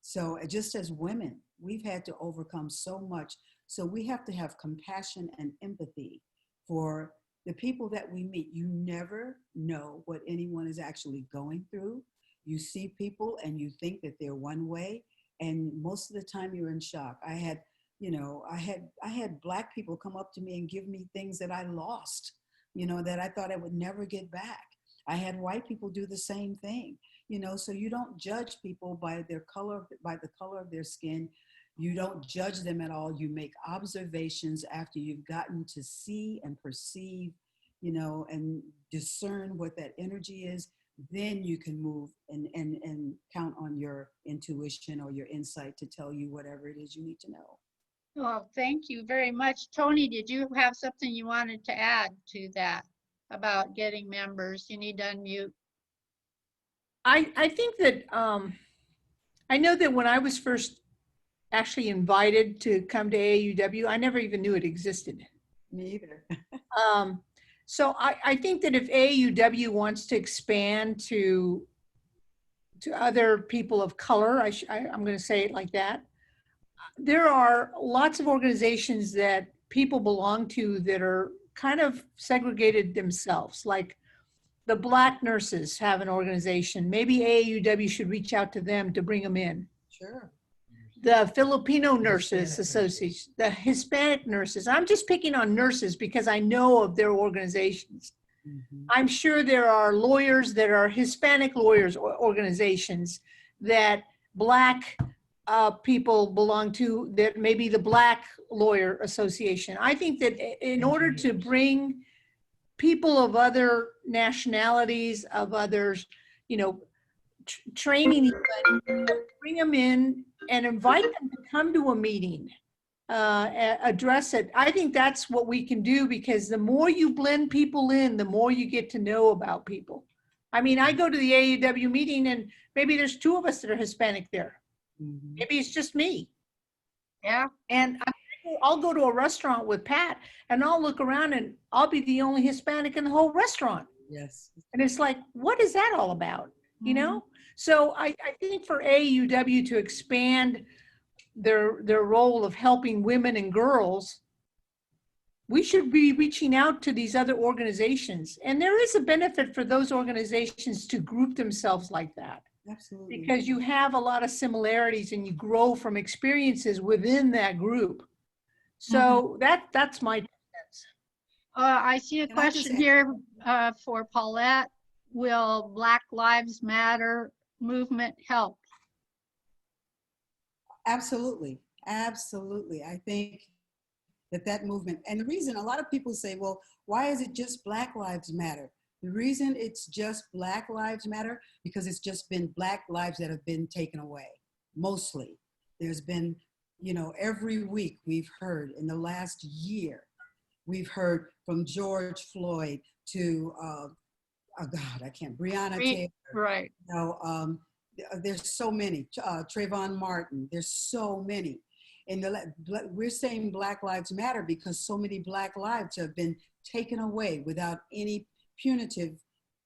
So just as women, we've had to overcome so much. So we have to have compassion and empathy for the people that we meet. You never know what anyone is actually going through. You see people and you think that they're one way, and most of the time you're in shock. I had black people come up to me and give me things that I lost, you know, that I thought I would never get back. I had white people do the same thing, you know. So you don't judge people by their color, by the color of their skin. You don't judge them at all. You make observations after you've gotten to see and perceive, you know, and discern what that energy is. Then you can move and count on your intuition or your insight to tell you whatever it is you need to know. Well, thank you very much. Toni, did you have something you wanted to add to that about getting members? You need to unmute. I think that I know that when I was first actually invited to come to AAUW, I never even knew it existed. Me either. So I think that if AAUW wants to expand to other people of color, I'm going to say it like that, there are lots of organizations that people belong to that are kind of segregated themselves. Like the Black nurses have an organization. Maybe AAUW should reach out to them to bring them in. Sure. The Filipino Nurses Association, the Hispanic nurses. I'm just picking on nurses because I know of their organizations. Mm-hmm. I'm sure there are lawyers that are Hispanic lawyers or organizations that Black people belong to, that maybe the Black Lawyer Association. I think that in order to bring people of other nationalities, of others, you know, training, bring them in and invite them to come to a meeting, address it. I think that's what we can do, because the more you blend people in, the more you get to know about people. I mean, I go to the AAUW meeting and maybe there's 2 of us that are Hispanic there. Mm-hmm. Maybe it's just me. Yeah. And I'll go to a restaurant with Pat and I'll look around and I'll be the only Hispanic in the whole restaurant. Yes. And it's like, what is that all about? You know? So I think for AAUW to expand their role of helping women and girls, we should be reaching out to these other organizations. And there is a benefit for those organizations to group themselves like that. Absolutely. Because you have a lot of similarities and you grow from experiences within that group. So that's my sense. I see a Can I just question here for Paulette. Will Black Lives Matter movement help? Absolutely. Absolutely. I think that movement, and the reason a lot of people say, well, why is it just Black Lives Matter? The reason it's just Black Lives Matter, because it's just been Black lives that have been taken away, mostly. There's been, you know, every week we've heard in the last year, we've heard from George Floyd to, Breonna Taylor. Right. You know, there's so many, Trayvon Martin, there's so many. And we're saying Black Lives Matter because so many Black lives have been taken away without any punitive,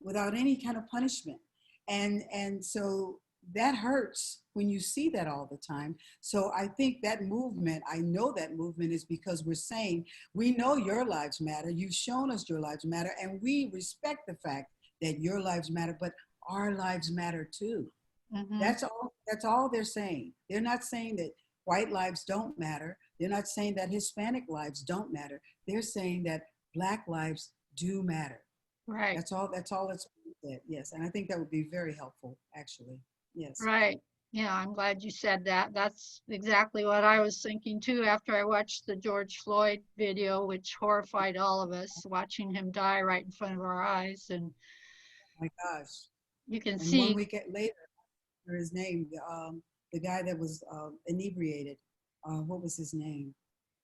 without any kind of punishment. And so that hurts when you see that all the time. So I think that movement, I know that movement is because we're saying, we know your lives matter. You've shown us your lives matter, and we respect the fact that your lives matter, but our lives matter too. Mhm. That's all they're saying. They're not saying that white lives don't matter. They're not saying that Hispanic lives don't matter. They're saying that Black lives do matter. Right, That's all it's said. Yes. And I think that would be very helpful, actually. Yes. right. Yeah, I'm glad you said that. That's exactly what I was thinking too after I watched the George Floyd video, which horrified all of us, watching him die right in front of our eyes. And My gosh. you can And 1 see, week later, his name, the guy that was inebriated, what was his name?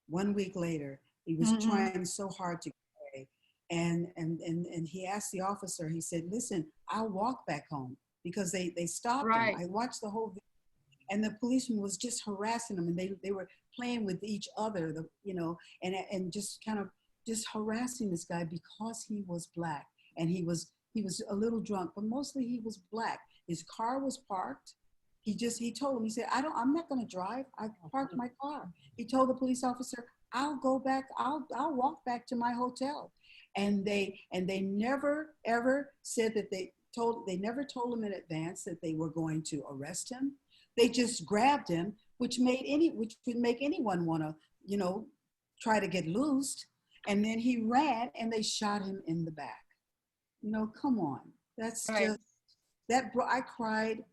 1 week later, he was Mhm. trying so hard to get away. And he asked the officer, he said, listen, I'll walk back home, because they stopped him. Right. I watched the whole video, and the policeman was just harassing them, and they were playing with each other, and just kind of just harassing this guy because he was Black, and he was a little drunk, but mostly he was Black. His car was parked. He told him, he said, I'm not going to drive. I parked my car. He told the police officer, I'll go back. I'll walk back to my hotel. And they never ever said that they never told him in advance that they were going to arrest him. They just grabbed him, which would make anyone want to, try to get loosed. And then he ran, and they shot him in the back. Come on. That's Right. I cried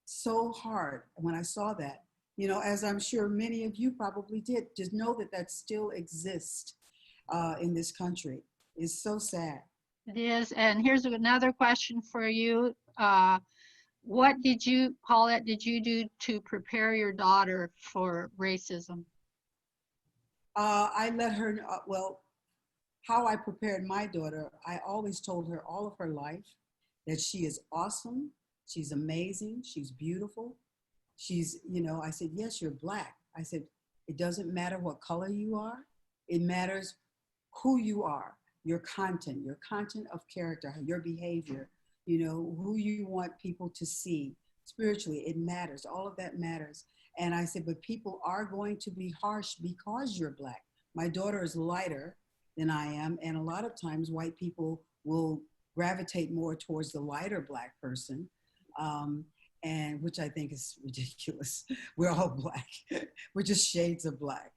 so hard when I saw that, as I'm sure many of you probably did. Just know that still exists in this country. It's so sad. It is. And here's another question for you. What Paulette, did you do to prepare your daughter for racism? I let her, how I prepared my daughter, I always told her all of her life that she is awesome. She's amazing. She's beautiful. She's, I said, yes, you're Black. I said, it doesn't matter what color you are. It matters who you are, your content of character, your behavior, who you want people to see spiritually. It matters. All of that matters. And I said, but people are going to be harsh because you're Black. My daughter is lighter than I am. And a lot of times white people will gravitate more towards the lighter Black person. And which I think is ridiculous. We're all Black. We're just shades of Black.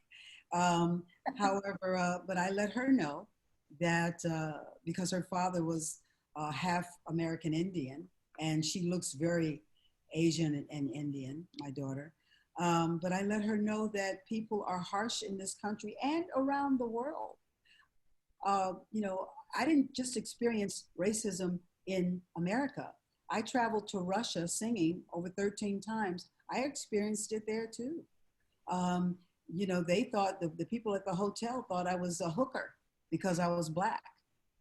However, but I let her know that because her father was half American Indian, and she looks very Asian and Indian, my daughter. But I let her know that people are harsh in this country and around the world. I didn't just experience racism in America. I traveled to Russia singing over 13 times. I experienced it there too. They thought, the people at the hotel thought I was a hooker because I was Black,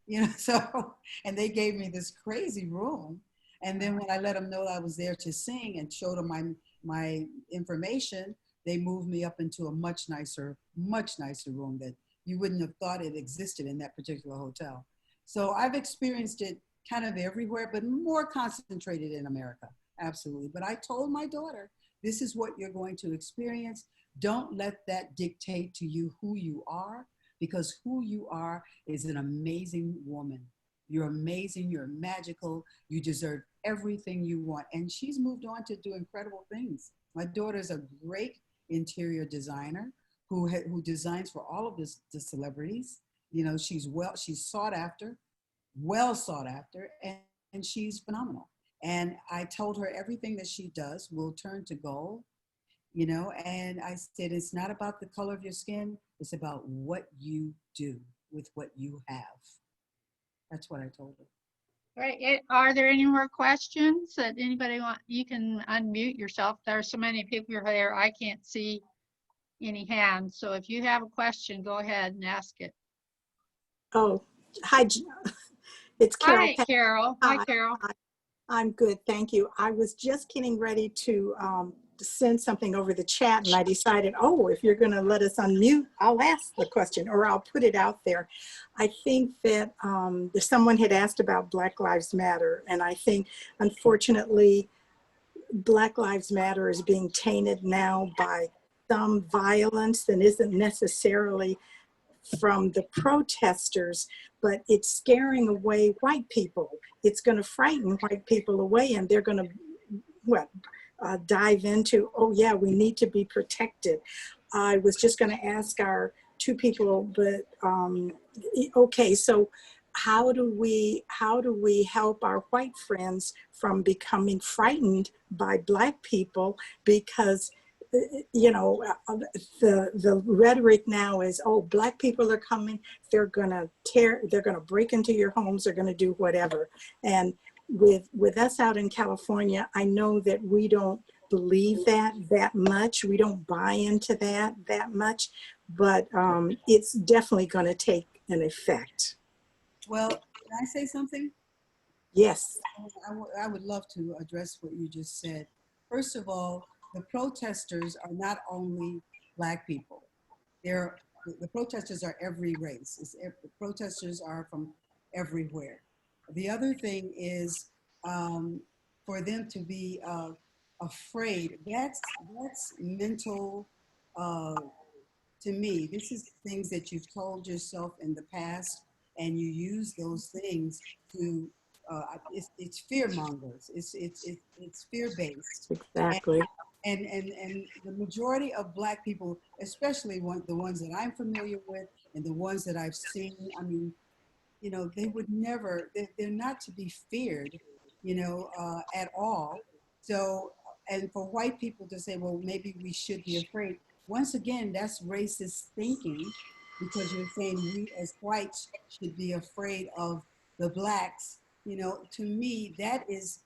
and they gave me this crazy room. And then when I let them know I was there to sing and showed them my information, they moved me up into a much nicer room that you wouldn't have thought it existed in that particular hotel. So I've experienced it kind of everywhere, but more concentrated in America. Absolutely. But I told my daughter, this is what you're going to experience. Don't let that dictate to you who you are, because who you are is an amazing woman. You're amazing. You're magical. You deserve everything you want. And she's moved on to do incredible things. My daughter's a great interior designer who designs for all of the celebrities. She's sought after, well sought after, and she's phenomenal. And I told her everything that she does will turn to gold, and I said, it's not about the color of your skin. It's about what you do with what you have. That's what I told her. Right. Are there any more questions that anybody want? You can unmute yourself. There are so many people here, I can't see any hands. So if you have a question, go ahead and ask it. Oh, hi, it's Carol. Hi, Carol. Hi, Hi. Carol. I'm good, thank you. I was just getting ready to send something over the chat, and I decided, if you're going to let us unmute, I'll ask the question, or I'll put it out there. I think that someone had asked about Black Lives Matter, and I think, unfortunately, Black Lives Matter is being tainted now by some violence that isn't necessarily from the protesters, but it's scaring away white people. It's going to frighten white people away, and they're going to dive into, oh yeah, we need to be protected. I was just going to ask our two people, but okay, so how do we help our white friends from becoming frightened by Black people? Because you know, the rhetoric now is, oh, Black people are coming, they're gonna break into your homes, they're gonna do whatever. And with us out in California, I know that we don't believe that much. We don't buy into that much, but it's definitely gonna take an effect. Well, can I say something? Yes. I would love to address what you just said. First of all, the protesters are not only Black people. The protesters are every race. The protesters are from everywhere. The other thing is for them to be afraid. That's mental. To me, this is things that you've told yourself in the past, and you use those things to. It's fear mongers. It's fear based. Exactly. And the majority of Black people, especially the ones that I'm familiar with and the ones that I've seen, I mean, you know, they would never, they're not to be feared, you know, at all. So, and for white people to say, well, maybe we should be afraid. Once again, that's racist thinking, because you're saying we as whites should be afraid of the Blacks. You know, to me, that is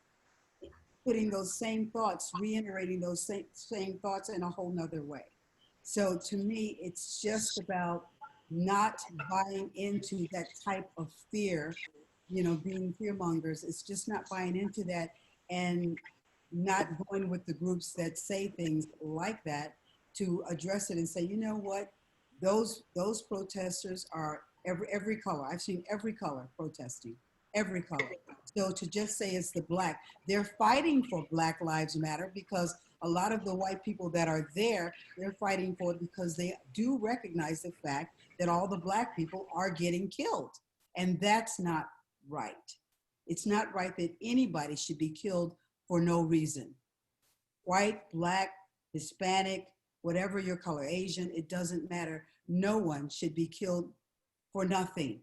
putting those same thoughts, reiterating those same thoughts in a whole nother way. So to me, it's just about not buying into that type of fear, you know, being fear mongers. It's just not buying into that, and not going with the groups that say things like that, to address it and say, you know what, those protesters are every color. I've seen every color protesting, every color. So to just say it's the Black, they're fighting for Black Lives Matter, because a lot of the white people that are there, they're fighting for it because they do recognize the fact that all the Black people are getting killed. And that's not right. It's not right that anybody should be killed for no reason. White, Black, Hispanic, whatever your color, Asian, it doesn't matter. No one should be killed for nothing.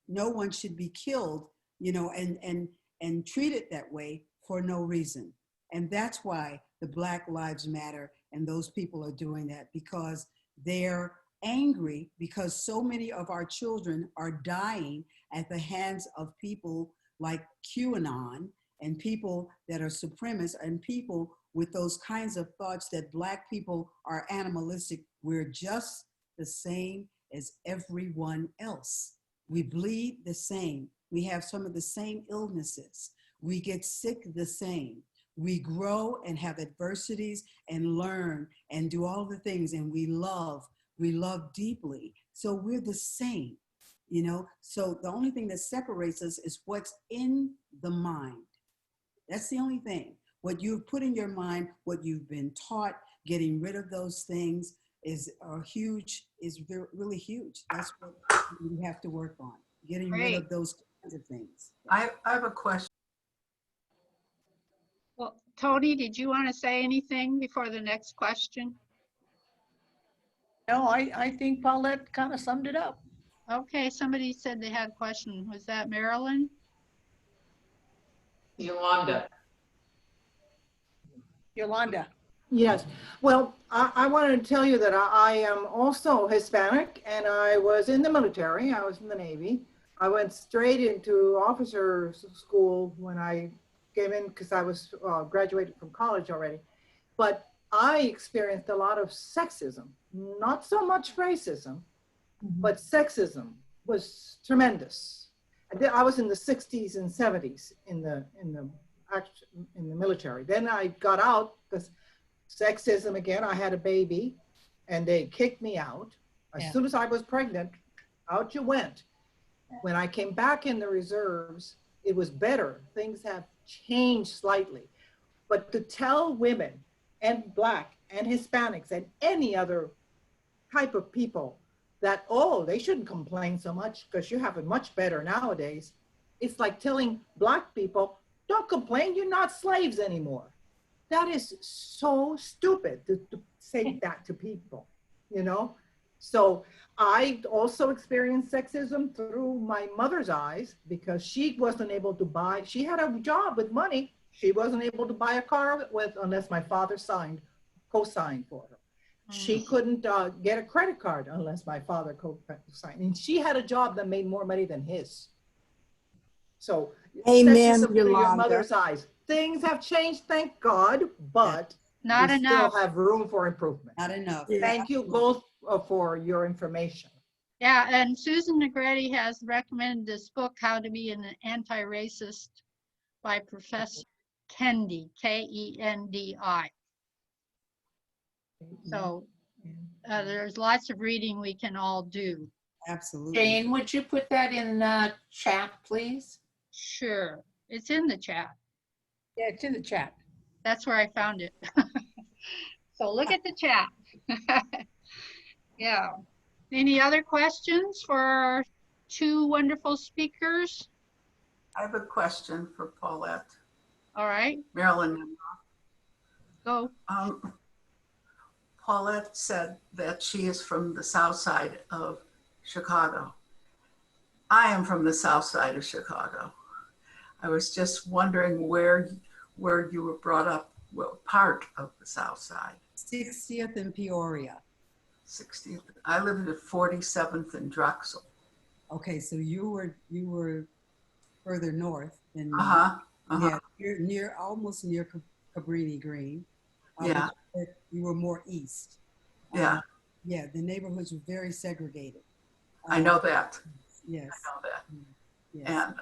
No one should be killed, you know, and treated that way for no reason. And that's why the Black Lives Matter and those people are doing that, because they're angry because so many of our children are dying at the hands of people like QAnon and people that are supremacists and people with those kinds of thoughts that Black people are animalistic. We're just the same as everyone else. We bleed the same. We have some of the same illnesses. We get sick the same. We grow and have adversities and learn and do all the things, and we love deeply. So we're the same, you know? So the only thing that separates us is what's in the mind. That's the only thing. What you've put in your mind, what you've been taught, getting rid of those things is really huge. That's what we have to work on, getting rid of those kinds of things. I have a question. Well, Toni, did you want to say anything before the next question? No, I think Paulette kind of summed it up. Okay, somebody said they had a question. Was that Marilyn? Yolanda. Yolanda. Yes. Well, I wanted to tell you that I am also Hispanic, and I was in the military. I was in the Navy. I went straight into officer school when I came in, because I was graduated from college already. But I experienced a lot of sexism, not so much racism, but sexism was tremendous. I was in the 60s and 70s in the military. Then I got out because sexism again. I had a baby, and they kicked me out. As soon as I was pregnant, out you went. When I came back in the reserves, it was better. Things have changed slightly. But to tell women and Black and Hispanics and any other type of people that, oh, they shouldn't complain so much because you have it much better nowadays. It's like telling Black people, don't complain, you're not slaves anymore. That is so stupid to say that to people, you know? So I also experienced sexism through my mother's eyes because she wasn't able to buy, she had a job with money. She wasn't able to buy a car with unless my father co-signed for her. She couldn't get a credit card unless my father co-signed. And she had a job that made more money than his. So Amen, sexism through your Yolanda. mother's eyes. Things have changed, thank God, but Not we enough. still have room for improvement. Not enough. Yeah. Thank you both for your information. Yeah, and Susan Negretti has recommended this book, How to Be an Anti-Racist by Professor Kendi, Kendi. So there's lots of reading we can all do. Absolutely. Jane, would you put that in chat, please? Sure, it's in the chat. Yeah, it's in the chat. That's where I found it. So look at the chat. Yeah. Any other questions for our two wonderful speakers? I have a question for Paulette. All right, Marilyn, go. Paulette said that she is from the south side of Chicago. I am from the south side of Chicago. I was just wondering where you were brought up, what part of the south side? 60th in Peoria. 60th. I lived at 47th and Drexel. Okay, so you were further north than me. Yeah, you're near, almost near Cabrini Green. Yeah. You were more east. Yeah. Yeah, the neighborhoods were very segregated. I know that. Yes. I know that. Yes. And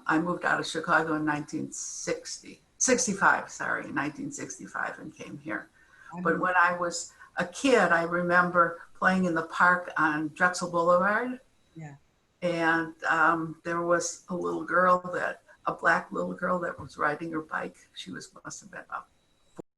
I moved out of Chicago in 1965, and came here. But when I was a kid, I remember playing in the park on Drexel Boulevard. Yeah. And there was a Black little girl that was riding her bike. She must have been about